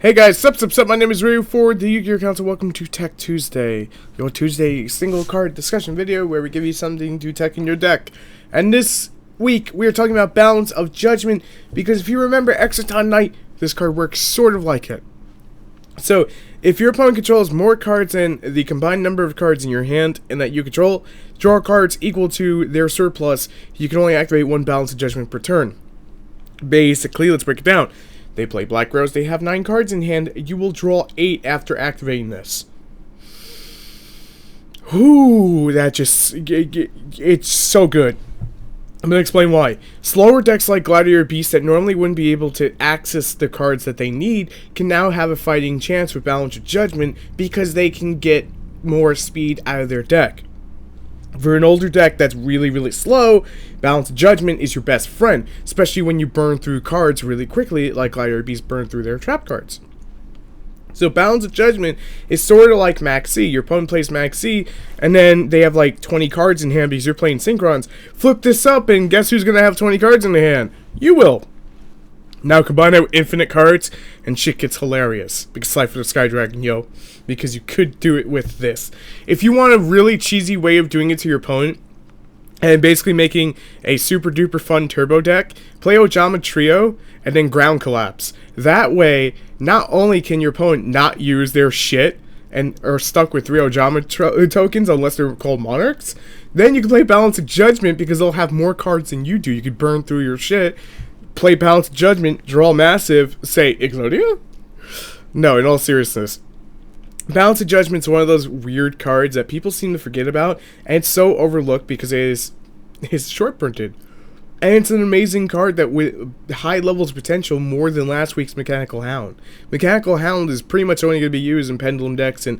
Hey guys, sup, my name is Ryu for the Yu-Gi-Oh! Council. Welcome to Tech Tuesday, your Tuesday single card discussion video where we give you something to tech in your deck. And this week, we are talking about Balance of Judgment, because if you remember Exciton Knight, this card works sort of like it. So, if your opponent controls more cards than the combined number of cards in your hand and that you control, draw cards equal to their surplus, you can only activate one Balance of Judgment per turn. Basically, let's break it down. They play Black Rose, they have 9 cards in hand, you will draw 8 after activating this. Ooh, that just, it's so good. I'm going to explain why. Slower decks like Gladiator Beast that normally wouldn't be able to access the cards that they need can now have a fighting chance with Balance of Judgment because they can get more speed out of their deck. For an older deck that's really slow, Balance of Judgment is your best friend, especially when you burn through cards really quickly, like Gladiator Beast burn through their trap cards. So Balance of Judgment is sort of like Max C. Your opponent plays Max C, and then they have like 20 cards in hand because you're playing Synchrons. Flip this up, and guess who's going to have 20 cards in the hand? You will. Now combine that with infinite cards, and shit gets hilarious. Big slide for the Sky Dragon, yo. Because you could do it with this. If you want a really cheesy way of doing it to your opponent, and basically making a super duper fun turbo deck, play Ojama Trio, and then Ground Collapse. That way, not only can your opponent not use their shit, and are stuck with 3 Ojama tokens unless they're called Monarchs, then you can play Balance of Judgment because they'll have more cards than you do. You could burn through your shit, play Balance of Judgment, draw massive, say Exodia? No, in all seriousness. Balance of Judgment is one of those weird cards that people seem to forget about, and it's so overlooked because it's short printed. And it's an amazing card that with high levels of potential more than last week's Mechanical Hound. Mechanical Hound is pretty much only going to be used in Pendulum decks and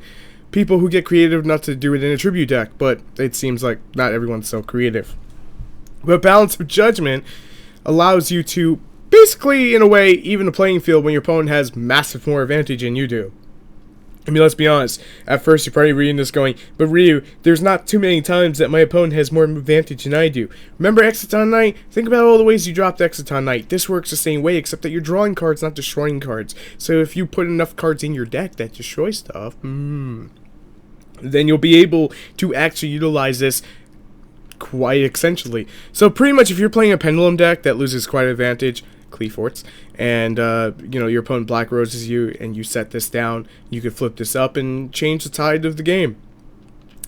people who get creative enough to do it in a tribute deck, but it seems like not everyone's so creative. But Balance of Judgment allows you to basically, in a way, even the playing field when your opponent has massive more advantage than you do. I mean, let's be honest. At first, you're probably reading this going, but Ryu, there's not too many times that my opponent has more advantage than I do. Remember Exciton Knight? Think about all the ways you dropped Exciton Knight. This works the same way, except that you're drawing cards, not destroying cards. So if you put enough cards in your deck that destroy stuff, then you'll be able to actually utilize this quite essentially. So pretty much if you're playing a Pendulum deck that loses quite advantage, Cleforts, and you know, your opponent Black Roses you, and you set this down, you could flip this up and change the tide of the game.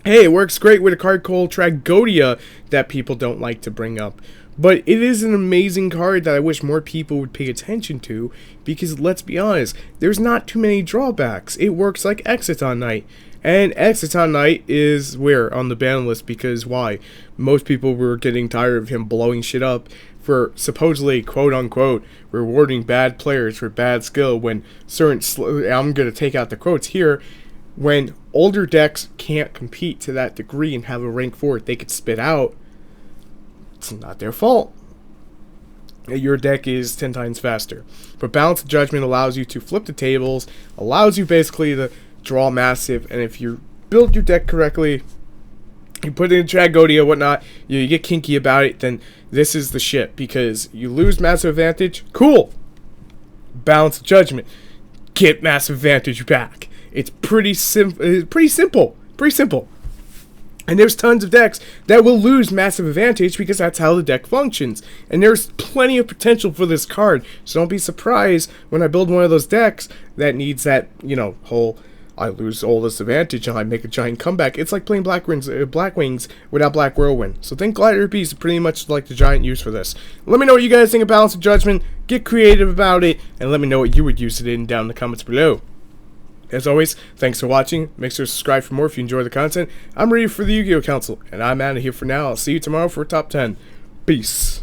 Hey, it works great with a card called Tragodia that people don't like to bring up. But it is an amazing card that I wish more people would pay attention to, because let's be honest, there's not too many drawbacks. It works like Exciton Knight. And Exciton Knight is where on the ban list, because why? Most people were getting tired of him blowing shit up for supposedly, quote-unquote, rewarding bad players for bad skill when certain, I'm going to take out the quotes here, when older decks can't compete to that degree and have a rank 4 they could spit out, it's not their fault. Your deck is 10 times faster. But Balance of Judgment allows you to flip the tables, allows you basically to draw massive, and if you build your deck correctly, you put in Tragodia, whatnot, you get kinky about it, then this is the shit, because you lose massive advantage, cool. Balance of Judgment, get massive advantage back. It's pretty simple. And there's tons of decks that will lose massive advantage because that's how the deck functions. And there's plenty of potential for this card, so don't be surprised when I build one of those decks that needs that, you know, whole I lose all this advantage and I make a giant comeback. It's like playing Black Wings without Black Whirlwind. So think Gladiator Beast is pretty much like the giant use for this. Let me know what you guys think of Balance of Judgment. Get creative about it, and let me know what you would use it in down in the comments below. As always, thanks for watching. Make sure to subscribe for more if you enjoy the content. I'm ready for the Yu-Gi-Oh! Council, and I'm out of here for now. I'll see you tomorrow for Top 10. Peace.